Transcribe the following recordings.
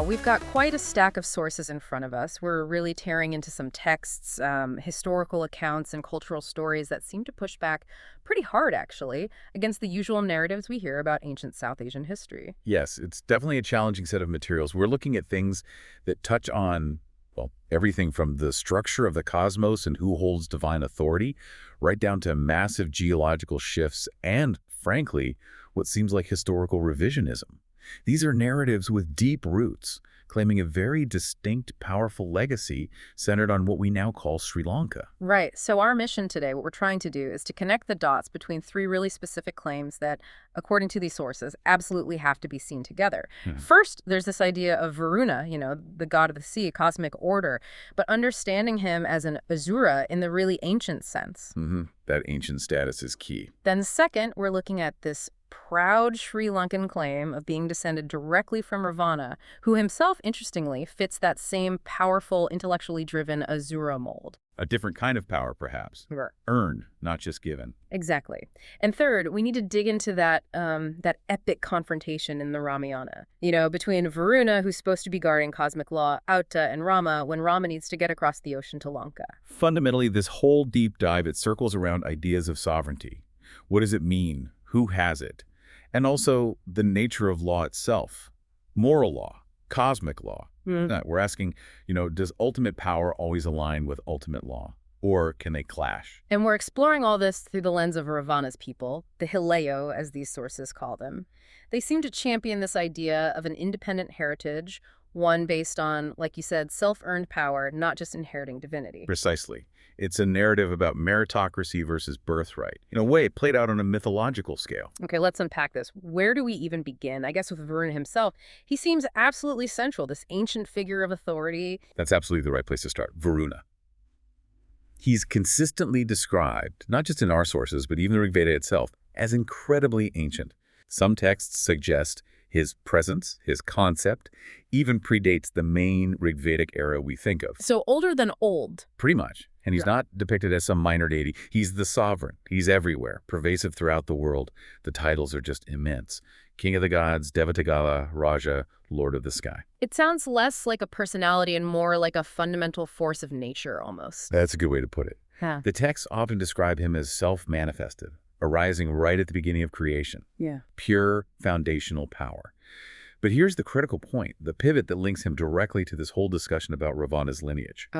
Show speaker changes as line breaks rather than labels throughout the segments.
Wow, we've got quite a stack of sources in front of us. We're really tearing into some texts, historical accounts, and cultural stories that seem to push back pretty hard, actually, against the usual narratives we hear about ancient South Asian history.
Yes, it's definitely a challenging set of materials. We're looking at things that touch on, well, everything from the structure of the cosmos and who holds divine authority, right down to massive geological shifts and, frankly, what seems like historical revisionism. These are narratives with deep roots, claiming a very distinct, powerful legacy centered on what we now call Sri Lanka.
Right. So our mission today, what we're trying to do, is to connect the dots between three really specific claims that, according to these sources, absolutely have to be seen together. First, there's this idea of Varuna, the god of the sea, cosmic order, but understanding him as an Asura in the really ancient sense.
That ancient status is key.
Then second, we're looking at this proud Sri Lankan claim of being descended directly from Ra Vana, who himself, interestingly, fits that same powerful, intellectually driven Asura mold.
A different kind of power, perhaps.
Sure.
Earned, not just given.
Exactly. And third, we need to dig into that epic confrontation in the Ramayana, between Varuna, who's supposed to be guarding cosmic law, Atta, and Rama, when Rama needs to get across the ocean to Lanka.
Fundamentally, this whole deep dive, it circles around ideas of sovereignty. What does it mean? Who has it? And also the nature of law itself. Moral law, cosmic law. We're asking, does ultimate power always align with ultimate law? Or can they clash?
And we're exploring all this through the lens of Ravana's people, the Helayo, as these sources call them. They seem to champion this idea of an independent heritage, one based on, like you said, self-earned power, not just inheriting divinity.
Precisely. It's a narrative about meritocracy versus birthright. In a way, played out on a mythological scale.
Okay, let's unpack this. Where do we even begin? I guess with Varuna himself, he seems absolutely central, this ancient figure of authority.
That's absolutely the right place to start. Varuna. He's consistently described, not just in our sources, but even the Rigveda itself, as incredibly ancient. Some texts suggest his presence, his concept, even predates the main Rigvedic era we think of.
So older than old.
Pretty much. And he's not depicted as some minor deity. He's the sovereign. He's everywhere, pervasive throughout the world. The titles are just immense. King of the gods, Devatagala, Raja, Lord of the sky.
It sounds less like a personality and more like a fundamental force of nature, almost.
That's a good way to put it.
Huh.
The texts often describe him as self-manifested, arising right at the beginning of creation.
Yeah.
Pure foundational power. But here's the critical point, the pivot that links him directly to this whole discussion about Ravana's lineage.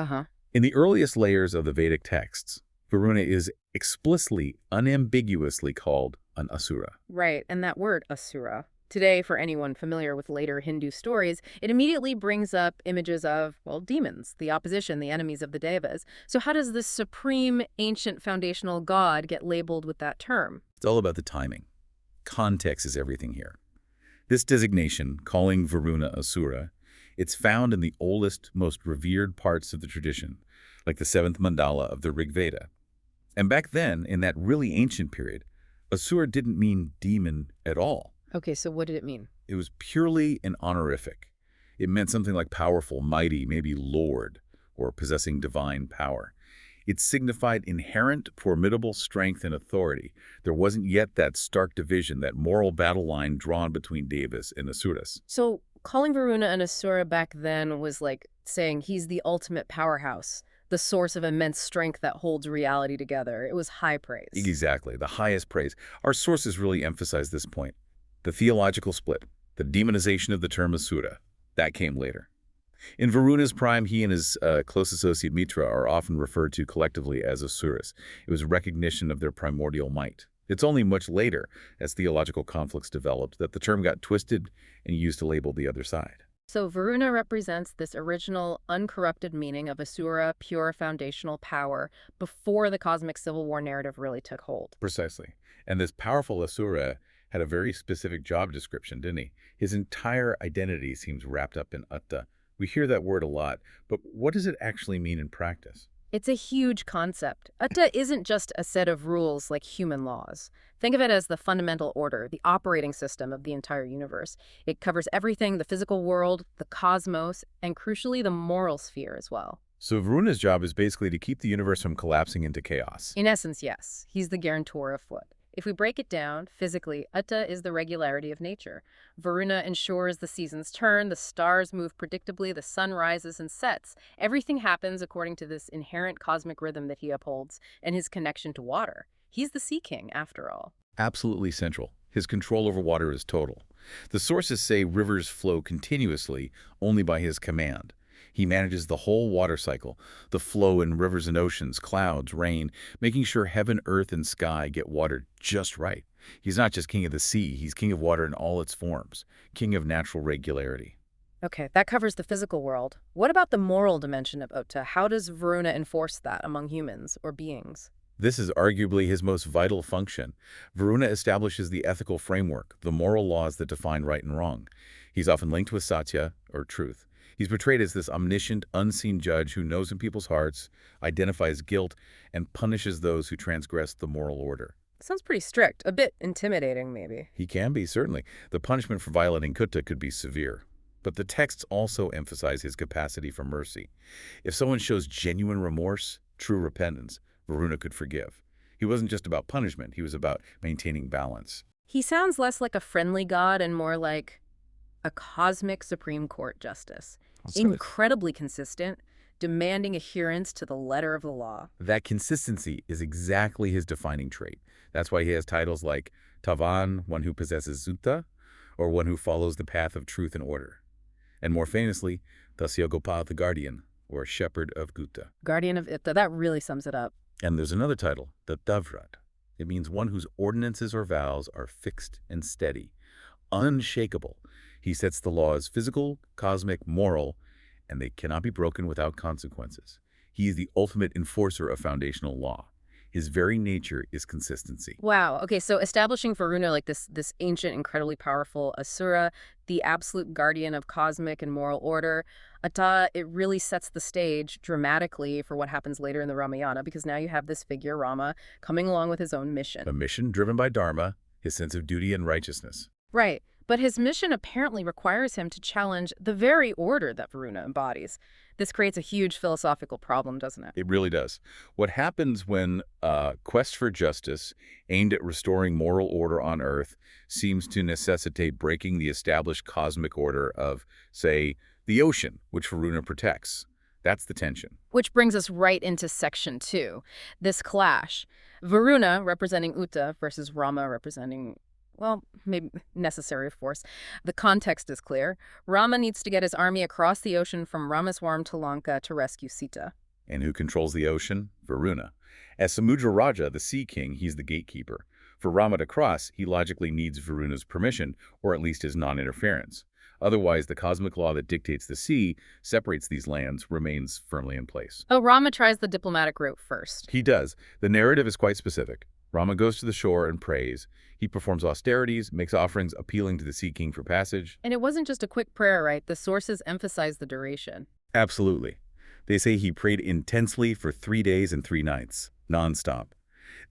In the earliest layers of the Vedic texts, Varuna is explicitly, unambiguously called an Asura.
Right, and that word, Asura, today, for anyone familiar with later Hindu stories, it immediately brings up images of, well, demons, the opposition, the enemies of the Devas. So how does this supreme, ancient, foundational god get labeled with that term?
It's all about the timing. Context is everything here. This designation, calling Varuna Asura, it's found in the oldest, most revered parts of the tradition, like the 7th mandala of the Rigveda. And back then, in that really ancient period, Asura didn't mean demon at all.
Okay, so what did it mean?
It was purely an honorific. It meant something like powerful, mighty, maybe lord, or possessing divine power. It signified inherent, formidable strength and authority. There wasn't yet that stark division, that moral battle line drawn between Devas and Asuras.
So calling Varuna an Asura back then was like saying he's the ultimate powerhouse, the source of immense strength that holds reality together. It was high praise.
Exactly, the highest praise. Our sources really emphasize this point. The theological split, the demonization of the term Asura, that came later. In Varuna's prime, he and his close associate Mitra are often referred to collectively as Asuras. It was recognition of their primordial might. It's only much later, as theological conflicts developed, that the term got twisted and used to label the other side.
So Varuna represents this original, uncorrupted meaning of Asura, pure foundational power, before the cosmic civil war narrative really took hold.
Precisely. And this powerful Asura had a very specific job description, didn't he? His entire identity seems wrapped up in Atta. We hear that word a lot, but what does it actually mean in practice?
It's a huge concept. Atta isn't just a set of rules like human laws. Think of it as the fundamental order, the operating system of the entire universe. It covers everything, the physical world, the cosmos, and crucially, the moral sphere as well.
So Varuna's job is basically to keep the universe from collapsing into chaos.
In essence, yes. He's the guarantor of what? If we break it down, physically, Atta is the regularity of nature. Varuna ensures the seasons turn, the stars move predictably, the sun rises and sets. Everything happens according to this inherent cosmic rhythm that he upholds and his connection to water. He's the Sea King, after all.
Absolutely central. His control over water is total. The sources say rivers flow continuously only by his command. He manages the whole water cycle, the flow in rivers and oceans, clouds, rain, making sure heaven, earth, and sky get watered just right. He's not just king of the sea, he's king of water in all its forms, king of natural regularity.
Okay, that covers the physical world. What about the moral dimension of Atta? How does Varuna enforce that among humans or beings?
This is arguably his most vital function. Varuna establishes the ethical framework, the moral laws that define right and wrong. He's often linked with Satya, or truth. He's portrayed as this omniscient, unseen judge who knows in people's hearts, identifies guilt, and punishes those who transgress the moral order.
Sounds pretty strict, a bit intimidating maybe.
He can be, certainly. The punishment for violating Kutta could be severe. But the texts also emphasize his capacity for mercy. If someone shows genuine remorse, true repentance, Varuna could forgive. He wasn't just about punishment, he was about maintaining balance.
He sounds less like a friendly god and more like a cosmic Supreme Court justice. Incredibly consistent, demanding adherence to the letter of the law.
That consistency is exactly his defining trait. That's why he has titles like Tavan, one who possesses Sutta, or one who follows the path of truth and order. And more famously, Dasya the Guardian, or Shepherd of Gutta.
Guardian of Itta, that really sums it up.
And there's another title, the Davrat. It means one whose ordinances or vows are fixed and steady, unshakable. He sets the laws physical, cosmic, moral, and they cannot be broken without consequences. He is the ultimate enforcer of foundational law. His very nature is consistency.
Wow. Okay, so establishing Varuna like this ancient, incredibly powerful Asura, the absolute guardian of cosmic and moral order, Atta, it really sets the stage dramatically for what happens later in the Ramayana, because now you have this figure, Rama, coming along with his own mission.
A mission driven by Dharma, his sense of duty and righteousness.
Right. But his mission apparently requires him to challenge the very order that Varuna embodies. This creates a huge philosophical problem, doesn't it?
It really does. What happens when a quest for justice aimed at restoring moral order on Earth seems to necessitate breaking the established cosmic order of, say, the ocean, which Varuna protects? That's the tension.
Which brings us right into section 2, this clash. Varuna representing Uta versus Rama representing, well, maybe necessary, of course. The context is clear. Rama needs to get his army across the ocean from Ramaswaram to Lanka to rescue Sita.
And who controls the ocean? Varuna. As Samudra Raja, the Sea King, he's the gatekeeper. For Rama to cross, he logically needs Varuna's permission, or at least his non-interference. Otherwise, the cosmic law that dictates the sea, separates these lands, remains firmly in place.
Oh, Rama tries the diplomatic route first.
He does. The narrative is quite specific. Rama goes to the shore and prays. He performs austerities, makes offerings appealing to the Sea King for passage.
And it wasn't just a quick prayer, right? The sources emphasize the duration.
Absolutely. They say he prayed intensely for 3 days and 3 nights, nonstop.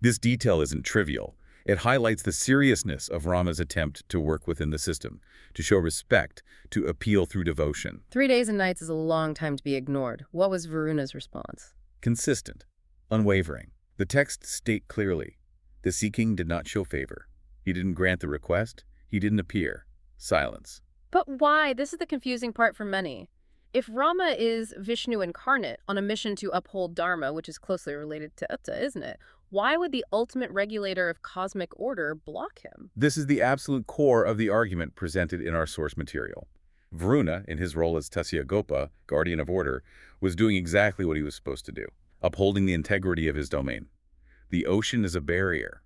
This detail isn't trivial. It highlights the seriousness of Rama's attempt to work within the system, to show respect, to appeal through devotion.
3 days and nights is a long time to be ignored. What was Varuna's response?
Consistent, unwavering. The texts state clearly, the Sea King did not show favor. He didn't grant the request. He didn't appear. Silence.
But why? This is the confusing part for many. If Rama is Vishnu incarnate on a mission to uphold Dharma, which is closely related to Uta, isn't it? Why would the ultimate regulator of cosmic order block him?
This is the absolute core of the argument presented in our source material. Varuna, in his role as Tasya guardian of order, was doing exactly what he was supposed to do, upholding the integrity of his domain. The ocean is a barrier.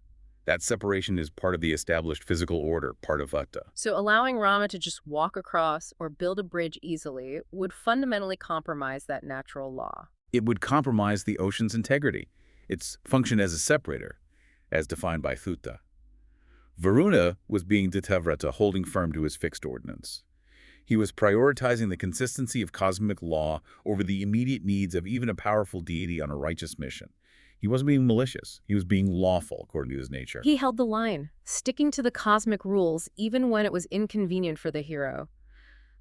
That separation is part of the established physical order, part of Uta.
So allowing Rama to just walk across or build a bridge easily would fundamentally compromise that natural law.
It would compromise the ocean's integrity, its function as a separator, as defined by Thutta. Varuna was being Ditavrata, holding firm to his fixed ordinance. He was prioritizing the consistency of cosmic law over the immediate needs of even a powerful deity on a righteous mission. He wasn't being malicious. He was being lawful, according to his nature.
He held the line, sticking to the cosmic rules even when it was inconvenient for the hero.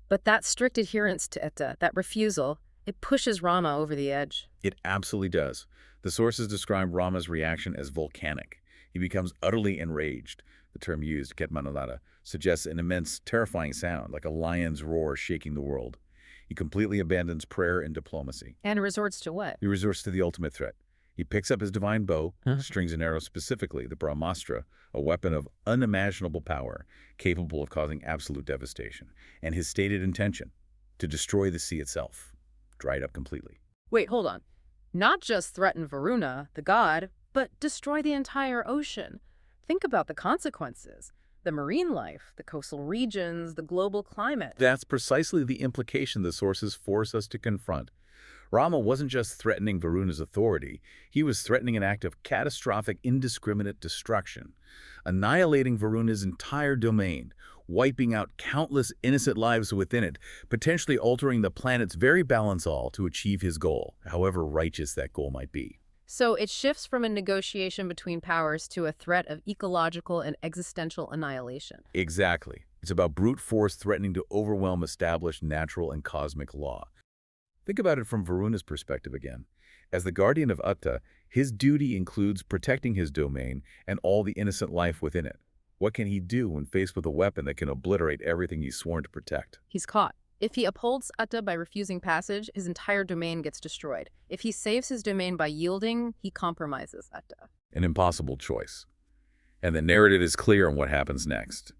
But that strict adherence to Etta, that refusal, it pushes Rama over the edge.
It absolutely does. The sources describe Rama's reaction as volcanic. He becomes utterly enraged. The term used, Ketmanalada, suggests an immense, terrifying sound, like a lion's roar shaking the world. He completely abandons prayer and diplomacy.
And resorts to what?
He resorts to the ultimate threat. He picks up his divine bow, strings an arrow specifically, the Brahmastra, a weapon of unimaginable power, capable of causing absolute devastation, and his stated intention, to destroy the sea itself, dry it up completely.
Wait, hold on. Not just threaten Varuna, the god, but destroy the entire ocean. Think about the consequences. The marine life, the coastal regions, the global climate.
That's precisely the implication the sources force us to confront. Rama wasn't just threatening Varuna's authority, he was threatening an act of catastrophic, indiscriminate destruction, annihilating Varuna's entire domain, wiping out countless innocent lives within it, potentially altering the planet's very balance all to achieve his goal, however righteous that goal might be.
So it shifts from a negotiation between powers to a threat of ecological and existential annihilation.
Exactly. It's about brute force threatening to overwhelm established natural and cosmic law. Think about it from Varuna's perspective again. As the guardian of Atta, his duty includes protecting his domain and all the innocent life within it. What can he do when faced with a weapon that can obliterate everything he's sworn to protect?
He's caught. If he upholds Atta by refusing passage, his entire domain gets destroyed. If he saves his domain by yielding, he compromises Atta.
An impossible choice. And the narrative is clear on what happens next.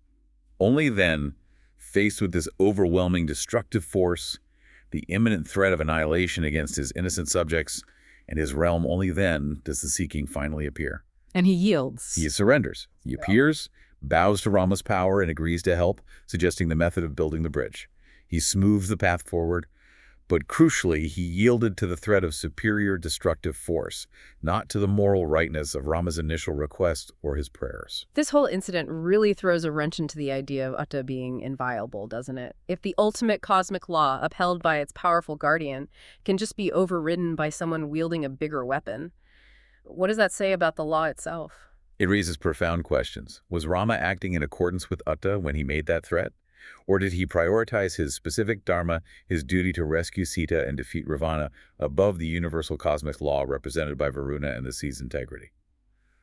Only then, faced with this overwhelming destructive force, the imminent threat of annihilation against his innocent subjects and his realm, only then does the Sea King finally appear.
And he yields.
He surrenders. He appears, bows to Rama's power, and agrees to help, suggesting the method of building the bridge. He smooths the path forward, but crucially, he yielded to the threat of superior destructive force, not to the moral rightness of Rama's initial request or his prayers.
This whole incident really throws a wrench into the idea of Atta being inviolable, doesn't it? If the ultimate cosmic law, upheld by its powerful guardian, can just be overridden by someone wielding a bigger weapon, what does that say about the law itself?
It raises profound questions. Was Rama acting in accordance with Atta when he made that threat? Or did he prioritize his specific dharma, his duty to rescue Sita and defeat Ra Vana, above the universal cosmic law represented by Varuna and the sea's integrity?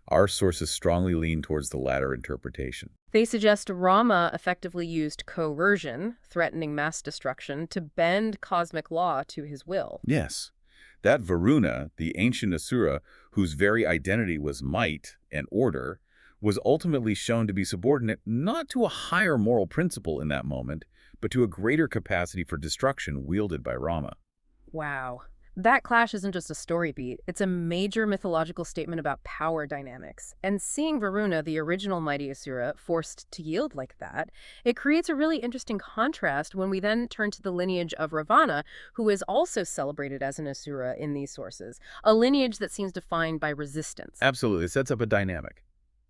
Our sources strongly lean towards the latter interpretation.
They suggest Rama effectively used coercion, threatening mass destruction, to bend cosmic law to his will.
Yes. That Varuna, the ancient Asura, whose very identity was might and order, was ultimately shown to be subordinate not to a higher moral principle in that moment, but to a greater capacity for destruction wielded by Rama.
Wow. That clash isn't just a story beat. It's a major mythological statement about power dynamics. And seeing Varuna, the original mighty Asura, forced to yield like that, it creates a really interesting contrast when we then turn to the lineage of Ra Vana, who is also celebrated as an Asura in these sources, a lineage that seems defined by resistance.
Absolutely. It sets up a dynamic.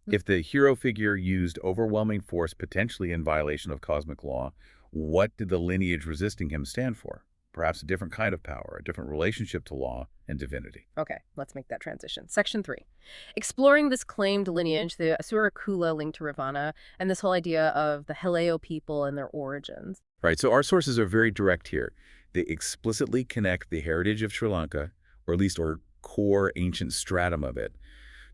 If the hero figure used overwhelming force potentially in violation of cosmic law, what did the lineage resisting him stand for? Perhaps a different kind of power, a different relationship to law and divinity.
Okay, let's make that transition. Section 3. Exploring this claimed lineage, the Asura Kula linked to Ra Vana, and this whole idea of the Helayo people and their origins.
Right, so our sources are very direct here. They explicitly connect the heritage of Sri Lanka, or at least our core ancient stratum of it,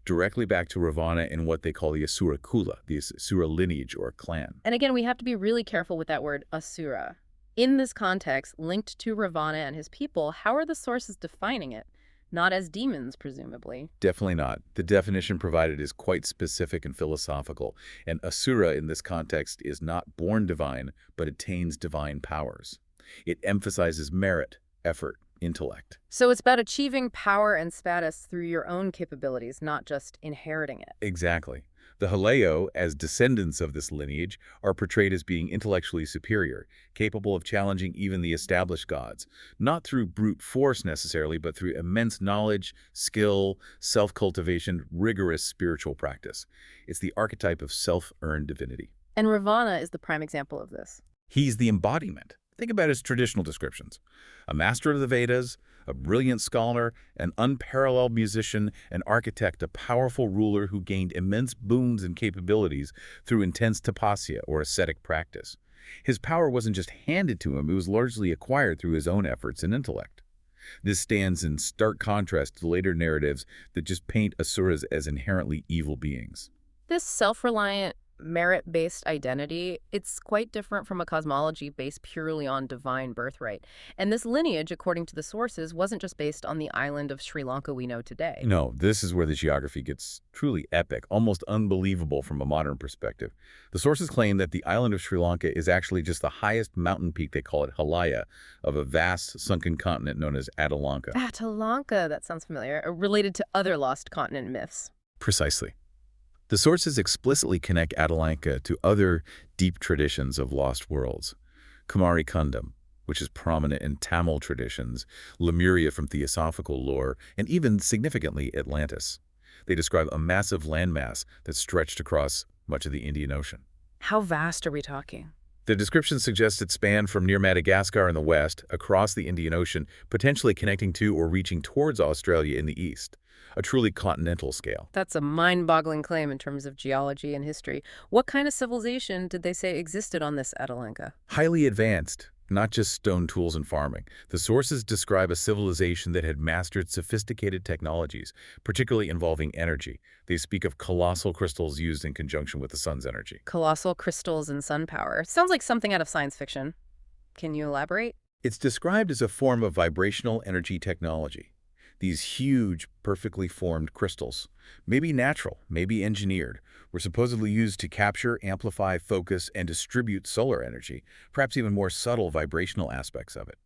directly back to Ra Vana in what they call the Asura Kula, the Asura lineage or clan.
And again, we have to be really careful with that word Asura. In this context, linked to Ra Vana and his people, how are the sources defining it? Not as demons, presumably.
Definitely not. The definition provided is quite specific and philosophical, and Asura in this context is not born divine, but attains divine powers. It emphasizes merit, effort, intellect.
So it's about achieving power and status through your own capabilities, not just inheriting it.
Exactly. The Helayo, as descendants of this lineage, are portrayed as being intellectually superior, capable of challenging even the established gods, not through brute force necessarily, but through immense knowledge, skill, self-cultivation, rigorous spiritual practice. It's the archetype of self-earned divinity.
And Ra Vana is the prime example of this.
He's the embodiment. Think about his traditional descriptions. A master of the Vedas, a brilliant scholar, an unparalleled musician, an architect, a powerful ruler who gained immense boons and capabilities through intense tapasya or ascetic practice. His power wasn't just handed to him, it was largely acquired through his own efforts and intellect. This stands in stark contrast to later narratives that just paint Asuras as inherently evil beings.
This self-reliant, merit-based identity, it's quite different from a cosmology based purely on divine birthright. And this lineage, according to the sources, wasn't just based on the island of Sri Lanka we know today.
No, this is where the geography gets truly epic, almost unbelievable from a modern perspective. The sources claim that the island of Sri Lanka is actually just the highest mountain peak, they call it Helayo, of a vast sunken continent known as Atalanka.
Atalanka, that sounds familiar, related to other lost continent myths.
Precisely. The sources explicitly connect Atalanka to other deep traditions of lost worlds. Kumari Kandam, which is prominent in Tamil traditions, Lemuria from theosophical lore, and even, significantly, Atlantis. They describe a massive landmass that stretched across much of the Indian Ocean.
How vast are we talking?
The description suggests it spanned from near Madagascar in the west, across the Indian Ocean, potentially connecting to or reaching towards Australia in the east. A truly continental scale.
That's a mind-boggling claim in terms of geology and history. What kind of civilization did they say existed on this Atalanka?
Highly advanced, not just stone tools and farming. The sources describe a civilization that had mastered sophisticated technologies, particularly involving energy. They speak of colossal crystals used in conjunction with the sun's energy.
Colossal crystals and sun power. Sounds like something out of science fiction. Can you elaborate?
It's described as a form of vibrational energy technology. These huge, perfectly formed crystals, maybe natural, maybe engineered, were supposedly used to capture, amplify, focus, and distribute solar energy, perhaps even more subtle vibrational aspects of it.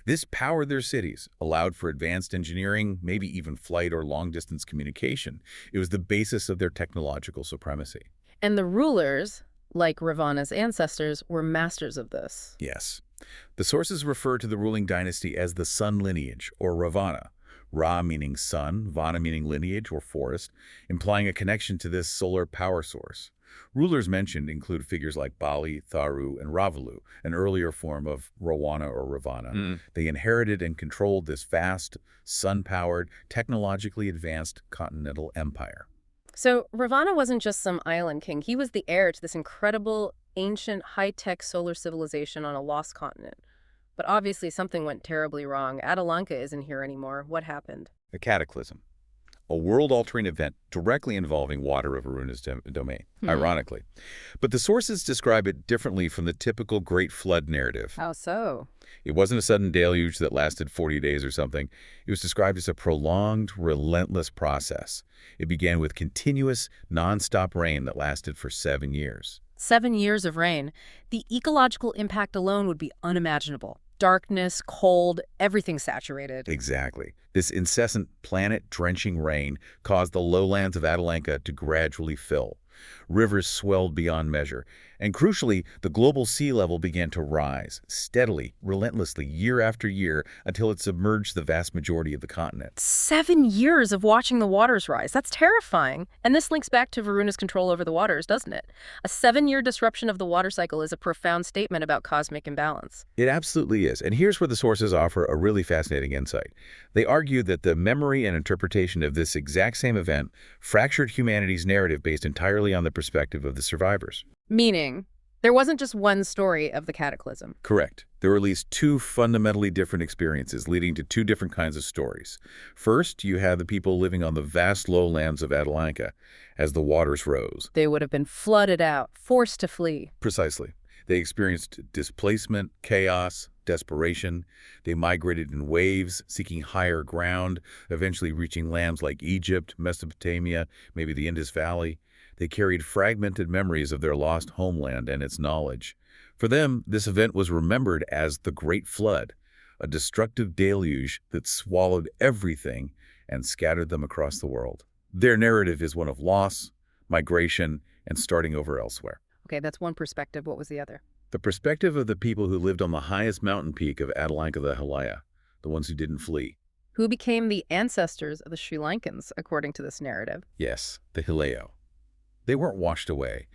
This powered their cities, allowed for advanced engineering, maybe even flight or long-distance communication. It was the basis of their technological supremacy.
And the rulers, like Ra Vana's ancestors, were masters of this.
Yes. The sources refer to the ruling dynasty as the Sun Lineage, or Ra Vana. Ra meaning sun, Vana meaning lineage or forest, implying a connection to this solar power source. Rulers mentioned include figures like Bali, Tharu, and Ravalu, an earlier form of Ra Vana or Ravana. They inherited and controlled this vast, sun-powered, technologically advanced continental empire.
So Ra Vana wasn't just some island king. He was the heir to this incredible, ancient, high-tech solar civilization on a lost continent. But obviously something went terribly wrong. Atalanka isn't here anymore. What happened?
A cataclysm. A world-altering event directly involving water of Varuna's domain, ironically. But the sources describe it differently from the typical Great Flood narrative.
How so?
It wasn't a sudden deluge that lasted 40 days or something. It was described as a prolonged, relentless process. It began with continuous, non-stop rain that lasted for 7 years.
7 years of rain. The ecological impact alone would be unimaginable. Darkness, cold, everything saturated.
Exactly. This incessant planet-drenching rain caused the lowlands of Atalanka to gradually fill. Rivers swelled beyond measure, and crucially, the global sea level began to rise, steadily, relentlessly, year after year, until it submerged the vast majority of the continent.
7 years of watching the waters rise. That's terrifying. And this links back to Varuna's control over the waters, doesn't it? A 7-year disruption of the water cycle is a profound statement about cosmic imbalance.
It absolutely is, and here's where the sources offer a really fascinating insight. They argue that the memory and interpretation of this exact same event fractured humanity's narrative based entirely on the perspective of the survivors.
Meaning, there wasn't just one story of the cataclysm.
Correct. There were at least 2 fundamentally different experiences leading to 2 different kinds of stories. First, you have the people living on the vast lowlands of Atalanka as the waters rose.
They would have been flooded out, forced to flee.
Precisely. They experienced displacement, chaos, desperation. They migrated in waves, seeking higher ground, eventually reaching lands like Egypt, Mesopotamia, maybe the Indus Valley. They carried fragmented memories of their lost homeland and its knowledge. For them, this event was remembered as the Great Flood, a destructive deluge that swallowed everything and scattered them across the world. Their narrative is one of loss, migration, and starting over elsewhere.
Okay, that's one perspective. What was the other?
The perspective of the people who lived on the highest mountain peak of Atalanka, the Helayo, the ones who didn't flee.
Who became the ancestors of the Sri Lankans, according to this narrative.
Yes, the Helayo. They weren't washed away.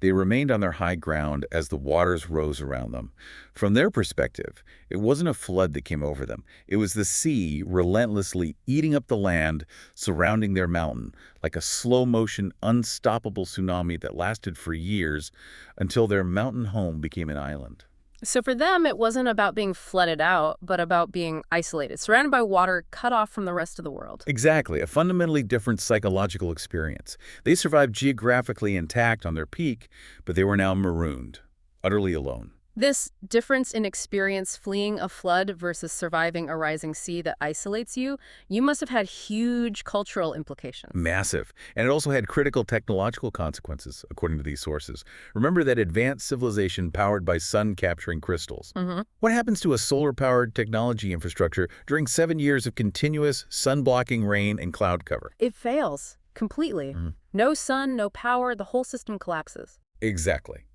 They remained on their high ground as the waters rose around them. From their perspective, it wasn't a flood that came over them. It was the sea relentlessly eating up the land surrounding their mountain, like a slow-motion, unstoppable tsunami that lasted for years until their mountain home became an island.
So for them, it wasn't about being flooded out, but about being isolated, surrounded by water, cut off from the rest of the world.
Exactly, a fundamentally different psychological experience. They survived geographically intact on their peak, but they were now marooned, utterly alone.
This difference in experience fleeing a flood versus surviving a rising sea that isolates you, you must have had huge cultural implications.
Massive. And it also had critical technological consequences, according to these sources. Remember that advanced civilization powered by sun-capturing crystals. What happens to a solar-powered technology infrastructure during 7 years of continuous sun-blocking rain and cloud cover?
It fails completely. No sun, no power, the whole system collapses.
Exactly.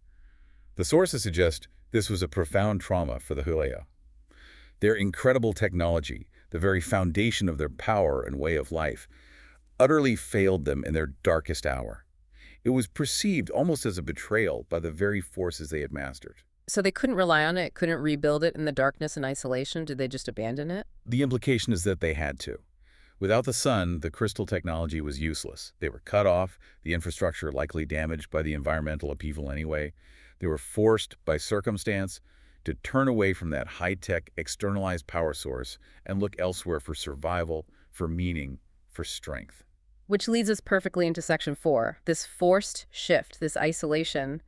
The sources suggest this was a profound trauma for the Helayo. Their incredible technology, the very foundation of their power and way of life, utterly failed them in their darkest hour. It was perceived almost as a betrayal by the very forces they had mastered.
So they couldn't rely on it, couldn't rebuild it in the darkness and isolation? Did they just abandon it?
The implication is that they had to. Without the sun, the crystal technology was useless. They were cut off, the infrastructure likely damaged by the environmental upheaval anyway. They were forced by circumstance to turn away from that high-tech, externalized power source and look elsewhere for survival, for meaning, for strength.
Which leads us perfectly into Section 4. This forced shift, this isolation,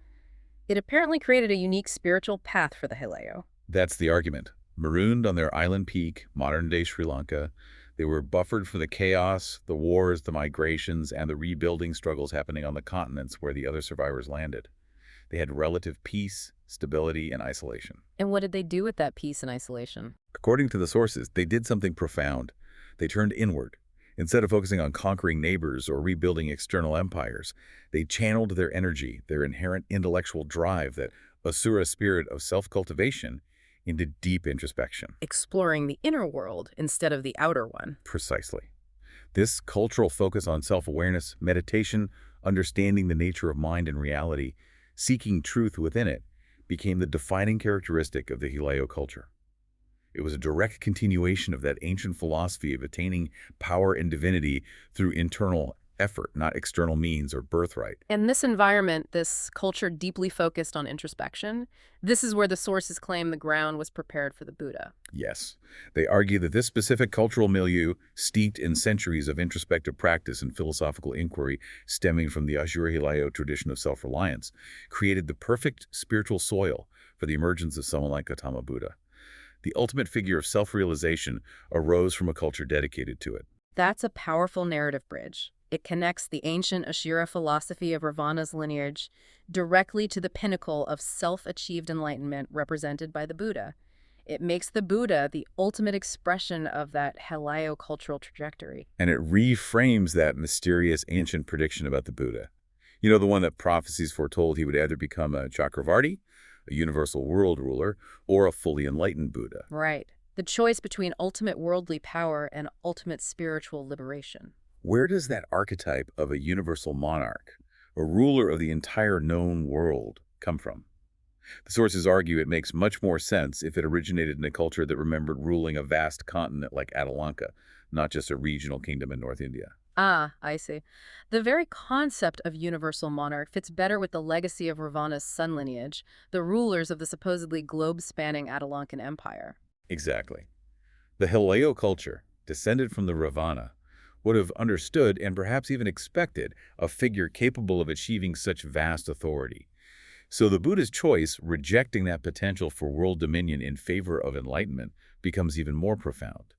it apparently created a unique spiritual path for the Helayo.
That's the argument. Marooned on their island peak, modern-day Sri Lanka, they were buffered from the chaos, the wars, the migrations, and the rebuilding struggles happening on the continents where the other survivors landed. They had relative peace, stability, and isolation.
And what did they do with that peace and isolation?
According to the sources, they did something profound. They turned inward. Instead of focusing on conquering neighbors or rebuilding external empires, they channeled their energy, their inherent intellectual drive, that Asura spirit of self-cultivation, into deep introspection.
Exploring the inner world instead of the outer one.
Precisely. This cultural focus on self-awareness, meditation, understanding the nature of mind and reality, seeking truth within it, became the defining characteristic of the Helayo culture. It was a direct continuation of that ancient philosophy of attaining power and divinity through internal effort, not external means or birthright.
And this environment, this culture deeply focused on introspection, this is where the sources claim the ground was prepared for the Buddha.
Yes. They argue that this specific cultural milieu, steeped in centuries of introspective practice and philosophical inquiry stemming from the Asura Helayo tradition of self-reliance, created the perfect spiritual soil for the emergence of someone like Gautama Buddha. The ultimate figure of self-realization arose from a culture dedicated to it.
That's a powerful narrative bridge. It connects the ancient Asura philosophy of Ra Vana's lineage directly to the pinnacle of self-achieved enlightenment represented by the Buddha. It makes the Buddha the ultimate expression of that Helayo cultural trajectory.
And it reframes that mysterious ancient prediction about the Buddha. You know, the one that prophecies foretold he would either become a Chakravarti, a universal world ruler, or a fully enlightened Buddha.
Right. The choice between ultimate worldly power and ultimate spiritual liberation.
Where does that archetype of a universal monarch, a ruler of the entire known world, come from? The sources argue it makes much more sense if it originated in a culture that remembered ruling a vast continent like Atalanka, not just a regional kingdom in North India.
Ah, I see. The very concept of universal monarch fits better with the legacy of Ravana's Sun Lineage, the rulers of the supposedly globe-spanning Atalankan Empire.
Exactly. The Helayo culture, descended from the Ra Vana, would have understood and perhaps even expected a figure capable of achieving such vast authority. So the Buddha's choice, rejecting that potential for world dominion in favor of enlightenment, becomes even more profound.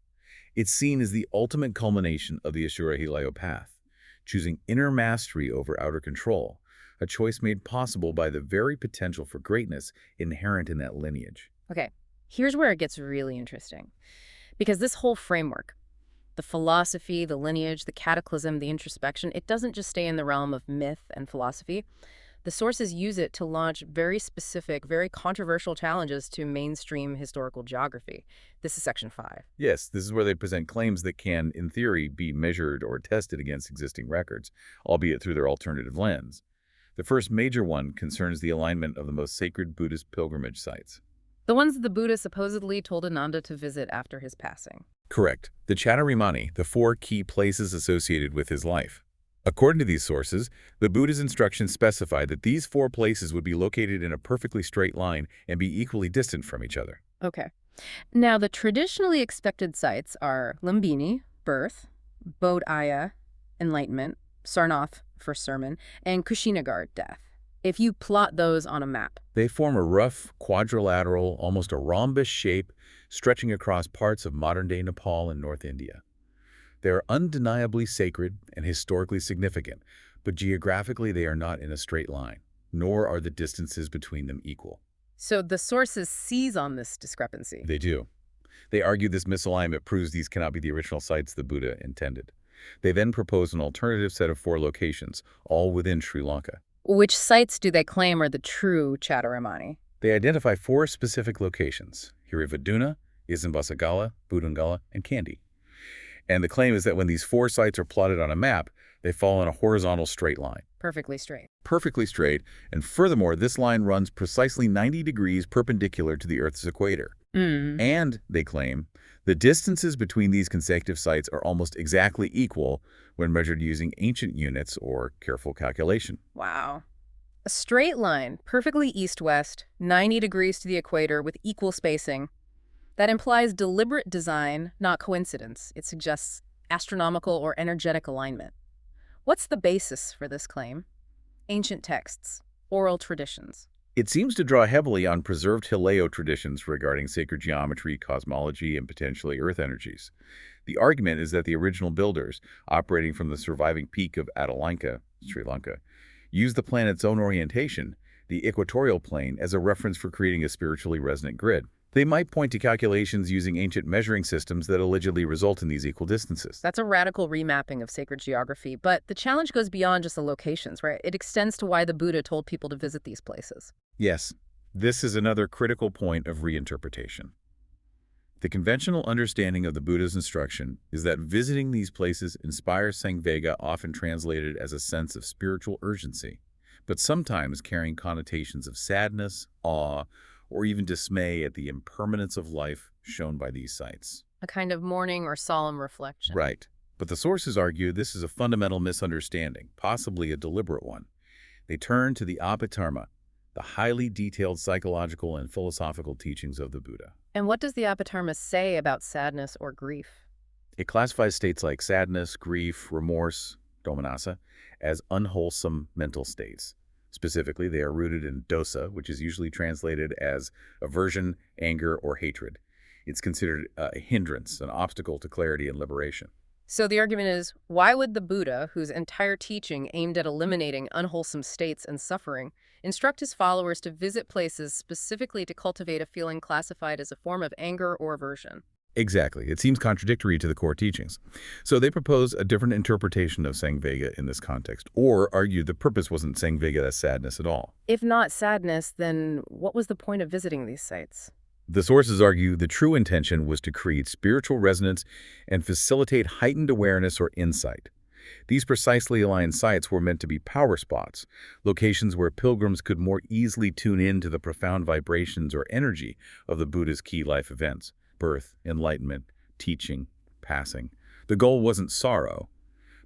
It's seen as the ultimate culmination of the Asura Helayo path, choosing inner mastery over outer control, a choice made possible by the very potential for greatness inherent in that lineage.
Okay, here's where it gets really interesting. Because this whole framework, the philosophy, the lineage, the cataclysm, the introspection, it doesn't just stay in the realm of myth and philosophy. The sources use it to launch very specific, very controversial challenges to mainstream historical geography. This is Section 5.
Yes, this is where they present claims that can, in theory, be measured or tested against existing records, albeit through their alternative lens. The first major one concerns the alignment of the most sacred Buddhist pilgrimage sites.
The ones that the Buddha supposedly told Ananda to visit after his passing.
Correct. The Chaturimani, the 4 key places associated with his life. According to these sources, the Buddha's instructions specified that these 4 places would be located in a perfectly straight line and be equally distant from each other.
Okay. Now, the traditionally expected sites are Lumbini, birth, Bodh Gaya, enlightenment, Sarnath for sermon, and Kushinagar, death. If you plot those on a map.
They form a rough, quadrilateral, almost a rhombus shape stretching across parts of modern-day Nepal and North India. They are undeniably sacred and historically significant, but geographically they are not in a straight line, nor are the distances between them equal.
So the sources seize on this discrepancy.
They do. They argue this misalignment proves these cannot be the original sites the Buddha intended. They then propose an alternative set of 4 locations, all within Sri Lanka.
Which sites do they claim are the true Chaturamani?
They identify 4 specific locations: Hirivaduna, Isambasagala, Budungala, and Kandy. And the claim is that when these 4 sites are plotted on a map, they fall in a horizontal straight line.
Perfectly straight.
Perfectly straight, and furthermore, this line runs precisely 90 degrees perpendicular to the Earth's equator. And, they claim, the distances between these consecutive sites are almost exactly equal when measured using ancient units or careful calculation.
Wow. A straight line, perfectly east-west, 90 degrees to the equator with equal spacing. That implies deliberate design, not coincidence. It suggests astronomical or energetic alignment. What's the basis for this claim? Ancient texts, oral traditions.
It seems to draw heavily on preserved Helayo traditions regarding sacred geometry, cosmology, and potentially earth energies. The argument is that the original builders, operating from the surviving peak of Atalanka, Sri Lanka, used the planet's own orientation, the equatorial plane, as a reference for creating a spiritually resonant grid. They might point to calculations using ancient measuring systems that allegedly result in these equal distances.
That's a radical remapping of sacred geography, but the challenge goes beyond just the locations, right? It extends to why the Buddha told people to visit these places.
Yes, this is another critical point of reinterpretation. The conventional understanding of the Buddha's instruction is that visiting these places inspires Sangvega, often translated as a sense of spiritual urgency, but sometimes carrying connotations of sadness, awe, or even dismay at the impermanence of life shown by these sites.
A kind of mourning or solemn reflection.
Right. But the sources argue this is a fundamental misunderstanding, possibly a deliberate one. They turn to the Abhidharma, the highly detailed psychological and philosophical teachings of the Buddha.
And what does the Abhidharma say about sadness or grief?
It classifies states like sadness, grief, remorse, domanassa, as unwholesome mental states. Specifically, they are rooted in dosa, which is usually translated as aversion, anger, or hatred. It's considered a hindrance, an obstacle to clarity and liberation.
So the argument is, why would the Buddha, whose entire teaching aimed at eliminating unwholesome states and suffering, instruct his followers to visit places specifically to cultivate a feeling classified as a form of anger or aversion?
Exactly. It seems contradictory to the core teachings. So they propose a different interpretation of Sangvega in this context, or argue the purpose wasn't Sangvega as sadness at all.
If not sadness, then what was the point of visiting these sites?
The sources argue the true intention was to create spiritual resonance and facilitate heightened awareness or insight. These precisely aligned sites were meant to be power spots, locations where pilgrims could more easily tune in to the profound vibrations or energy of the Buddha's key life events: birth, enlightenment, teaching, passing. The goal wasn't sorrow,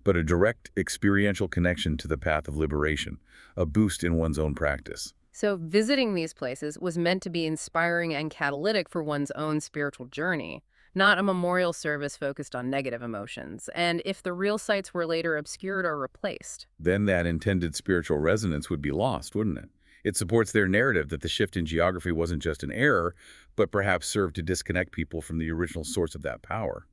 but a direct experiential connection to the path of liberation, a boost in one's own practice.
So visiting these places was meant to be inspiring and catalytic for one's own spiritual journey, not a memorial service focused on negative emotions. And if the real sites were later obscured or replaced,
then that intended spiritual resonance would be lost, wouldn't it? It supports their narrative that the shift in geography wasn't just an error, but perhaps served to disconnect people from the original source of that power.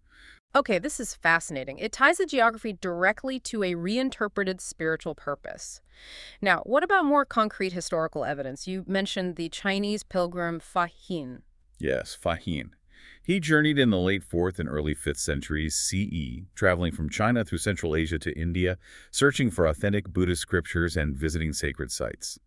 Okay, this is fascinating. It ties the geography directly to a reinterpreted spiritual purpose. Now, what about more concrete historical evidence? You mentioned the Chinese pilgrim Fa Hin.
Yes, Fa Hin. He journeyed in the late 4th and early 5th centuries CE, traveling from China through Central Asia to India, searching for authentic Buddhist scriptures and visiting sacred sites.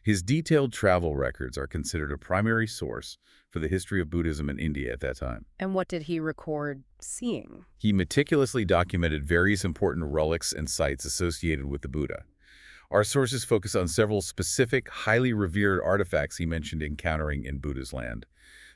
His detailed travel records are considered a primary source for the history of Buddhism in India at that time.
And what did he record seeing?
He meticulously documented various important relics and sites associated with the Buddha. Our sources focus on several specific, highly revered artifacts he mentioned encountering in Buddha's land.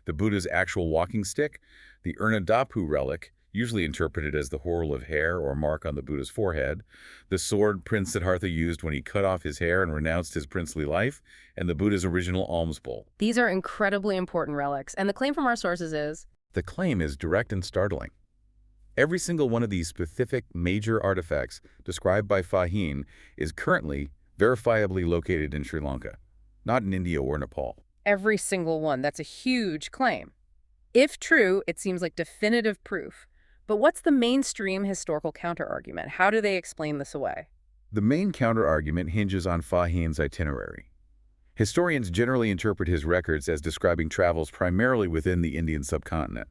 The Buddha's actual walking stick, the Urnadapu relic, usually interpreted as the whorl of hair or mark on the Buddha's forehead, the sword Prince Siddhartha used when he cut off his hair and renounced his princely life, and the Buddha's original alms bowl.
These are incredibly important relics, and the claim from our sources is...
The claim is direct and startling. Every single one of these specific major artifacts described by Fahim is currently verifiably located in Sri Lanka, not in India or Nepal.
Every single one. That's a huge claim. If true, it seems like definitive proof. But what's the mainstream historical counterargument? How do they explain this away?
The main counterargument hinges on Fahim's itinerary. Historians generally interpret his records as describing travels primarily within the Indian subcontinent.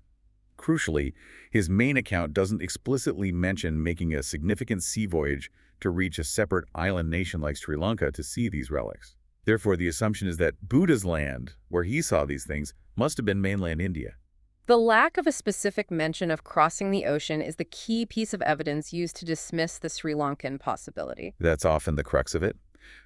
Crucially, his main account doesn't explicitly mention making a significant sea voyage to reach a separate island nation like Sri Lanka to see these relics. Therefore, the assumption is that Buddha's land, where he saw these things, must have been mainland India.
The lack of a specific mention of crossing the ocean is the key piece of evidence used to dismiss the Sri Lankan possibility.
That's often the crux of it.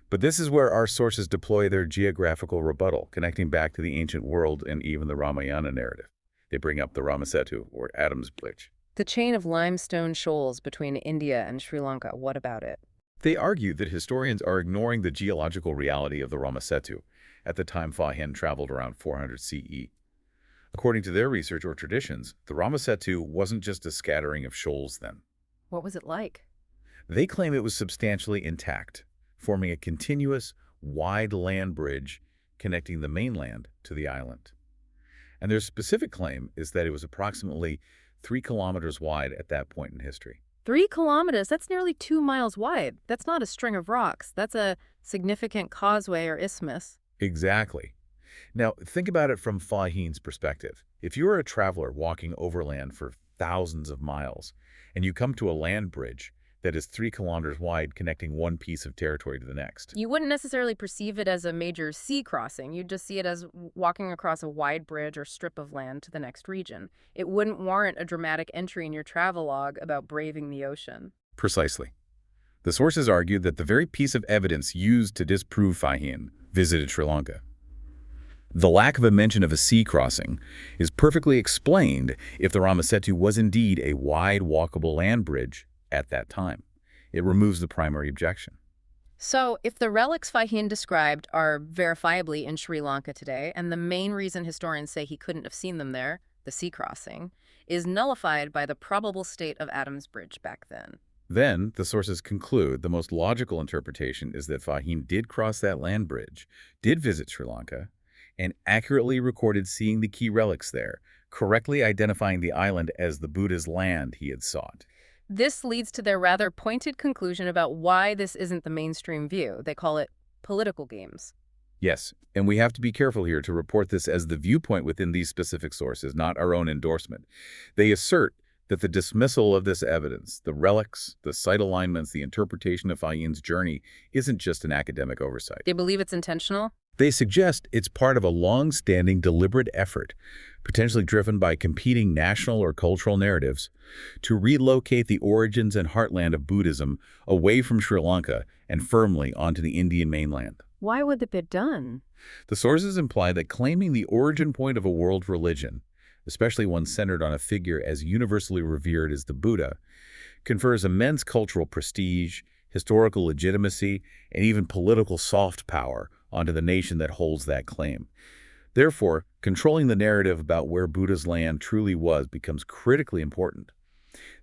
But this is where our sources deploy their geographical rebuttal, connecting back to the ancient world and even the Ramayana narrative. They bring up the Ramasetu, or Adam's Bridge.
The chain of limestone shoals between India and Sri Lanka, what about it?
They argue that historians are ignoring the geological reality of the Ramasetu at the time Fahim traveled around 400 CE. According to their research or traditions, the Ramasetu wasn't just a scattering of shoals then.
What was it like?
They claim it was substantially intact, forming a continuous, wide land bridge connecting the mainland to the island. And their specific claim is that it was approximately 3 kilometers wide at that point in history.
3 kilometers? That's nearly 2 miles wide. That's not a string of rocks. That's a significant causeway or isthmus.
Exactly. Now, think about it from Fahim's perspective. If you were a traveler walking overland for thousands of miles, and you come to a land bridge that is 3 kilometers wide connecting one piece of territory to the next.
You wouldn't necessarily perceive it as a major sea crossing. You'd just see it as walking across a wide bridge or strip of land to the next region. It wouldn't warrant a dramatic entry in your travelogue about braving the ocean.
Precisely. The sources argue that the very piece of evidence used to disprove Fahim visited Sri Lanka. The lack of a mention of a sea crossing is perfectly explained if the Ramasetu was indeed a wide walkable land bridge at that time. It removes the primary objection.
So, if the relics Fahim described are verifiably in Sri Lanka today, and the main reason historians say he couldn't have seen them there, the sea crossing, is nullified by the probable state of Adam's Bridge back
then, the sources conclude the most logical interpretation is that Fahim did cross that land bridge, did visit Sri Lanka, and accurately recorded seeing the key relics there, correctly identifying the island as the Buddha's land he had sought.
This leads to their rather pointed conclusion about why this isn't the mainstream view. They call it political games.
Yes, and we have to be careful here to report this as the viewpoint within these specific sources, not our own endorsement. They assert that the dismissal of this evidence, the relics, the site alignments, the interpretation of Fahim's journey, isn't just an academic oversight.
They believe it's intentional?
They suggest it's part of a long-standing deliberate effort, potentially driven by competing national or cultural narratives, to relocate the origins and heartland of Buddhism away from Sri Lanka and firmly onto the Indian mainland.
Why would it be done?
The sources imply that claiming the origin point of a world religion, especially one centered on a figure as universally revered as the Buddha, confers immense cultural prestige, historical legitimacy, and even political soft power onto the nation that holds that claim. Therefore, controlling the narrative about where Buddha's land truly was becomes critically important.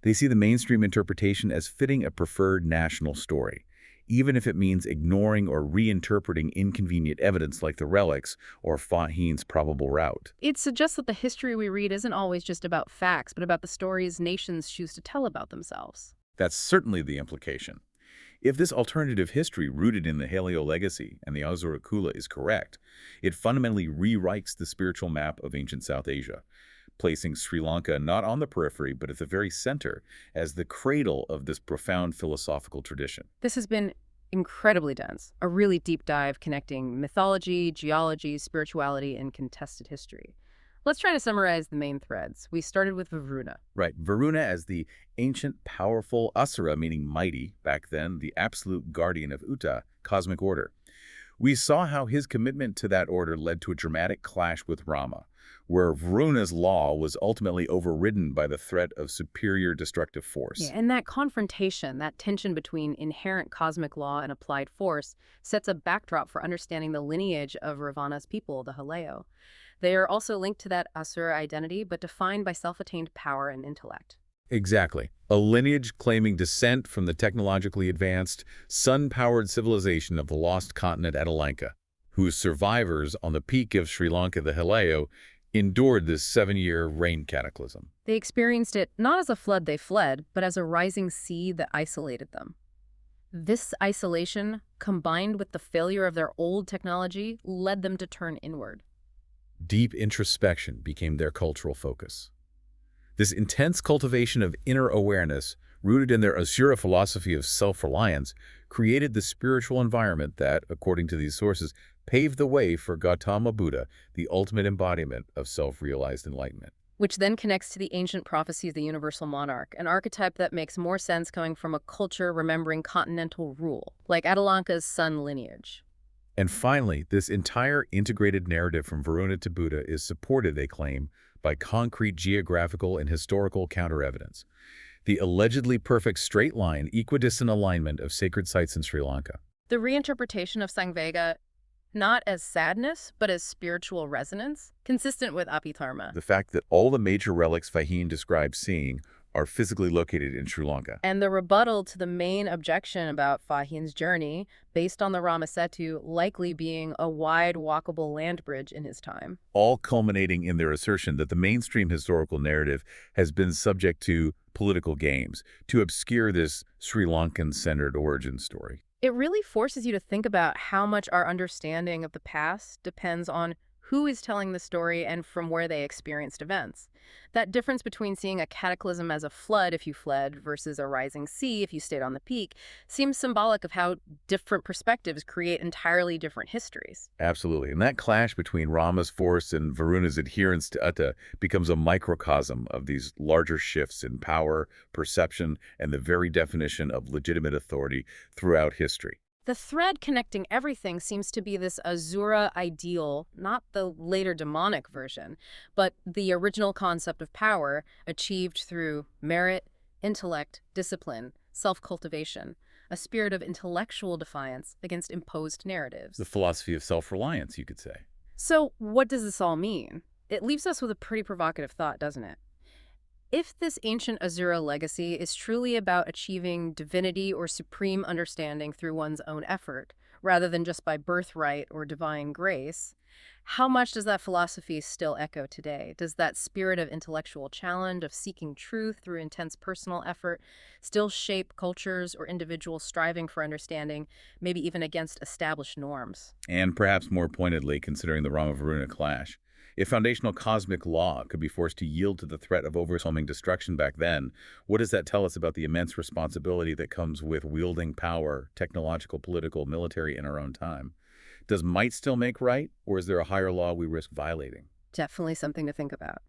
They see the mainstream interpretation as fitting a preferred national story, even if it means ignoring or reinterpreting inconvenient evidence like the relics or Fahim's probable route.
It suggests that the history we read isn't always just about facts, but about the stories nations choose to tell about themselves.
That's certainly the implication. If this alternative history rooted in the Helayo legacy and the Asura is correct, it fundamentally rewrites the spiritual map of ancient South Asia, placing Sri Lanka not on the periphery but at the very center as the cradle of this profound philosophical tradition.
This has been incredibly dense, a really deep dive connecting mythology, geology, spirituality, and contested history. Let's try to summarize the main threads. We started with Varuna.
Right, Varuna as the ancient, powerful Asura, meaning mighty, back then, the absolute guardian of Uta, cosmic order. We saw how his commitment to that order led to a dramatic clash with Rama, where Varuna's law was ultimately overridden by the threat of superior destructive
Yeah,
force.
and that confrontation, that tension between inherent cosmic law and applied force, sets a backdrop for understanding the lineage of Ravana's people, the Helayo. They are also linked to that Asura identity, but defined by self-attained power and intellect.
Exactly. A lineage claiming descent from the technologically advanced, sun-powered civilization of the lost continent Atalanka, whose survivors on the peak of Sri Lanka, the Helayo, endured this 7-year rain cataclysm.
They experienced it not as a flood they fled, but as a rising sea that isolated them. This isolation, combined with the failure of their old technology, led them to turn inward.
Deep introspection became their cultural focus. This intense cultivation of inner awareness, rooted in their Asura philosophy of self-reliance, created the spiritual environment that, according to these sources, paved the way for Gautama Buddha, the ultimate embodiment of self-realized enlightenment.
Which then connects to the ancient prophecy of the universal monarch, an archetype that makes more sense coming from a culture remembering continental rule, like Atalanka's Sun Lineage.
And finally, this entire integrated narrative from Varuna to Buddha is supported, they claim, by concrete geographical and historical counter-evidence. The allegedly perfect straight-line, equidistant alignment of sacred sites in Sri Lanka.
The reinterpretation of Sangvega, not as sadness, but as spiritual resonance, consistent with Abhidharma.
The fact that all the major relics Fahim describes seeing are physically located in Sri Lanka.
And the rebuttal to the main objection about Fahim's journey, based on the Ramasetu likely being a wide, walkable land bridge in his time.
All culminating in their assertion that the mainstream historical narrative has been subject to political games to obscure this Sri Lankan-centered origin story.
It really forces you to think about how much our understanding of the past depends on who is telling the story and from where they experienced events. That difference between seeing a cataclysm as a flood if you fled versus a rising sea if you stayed on the peak seems symbolic of how different perspectives create entirely different histories.
Absolutely. And that clash between Rama's force and Varuna's adherence to Atta becomes a microcosm of these larger shifts in power, perception, and the very definition of legitimate authority throughout history.
The thread connecting everything seems to be this Asura ideal, not the later demonic version, but the original concept of power achieved through merit, intellect, discipline, self-cultivation, a spirit of intellectual defiance against imposed narratives.
The philosophy of self-reliance, you could say.
So what does this all mean? It leaves us with a pretty provocative thought, doesn't it? If this ancient Asura legacy is truly about achieving divinity or supreme understanding through one's own effort, rather than just by birthright or divine grace, how much does that philosophy still echo today? Does that spirit of intellectual challenge, of seeking truth through intense personal effort, still shape cultures or individuals striving for understanding, maybe even against established norms?
And perhaps more pointedly, considering the Rama-Varuna clash, if foundational cosmic law could be forced to yield to the threat of overwhelming destruction back then, what does that tell us about the immense responsibility that comes with wielding power, technological, political, military in our own time? Does might still make right, or is there a higher law we risk violating?
Definitely something to think about.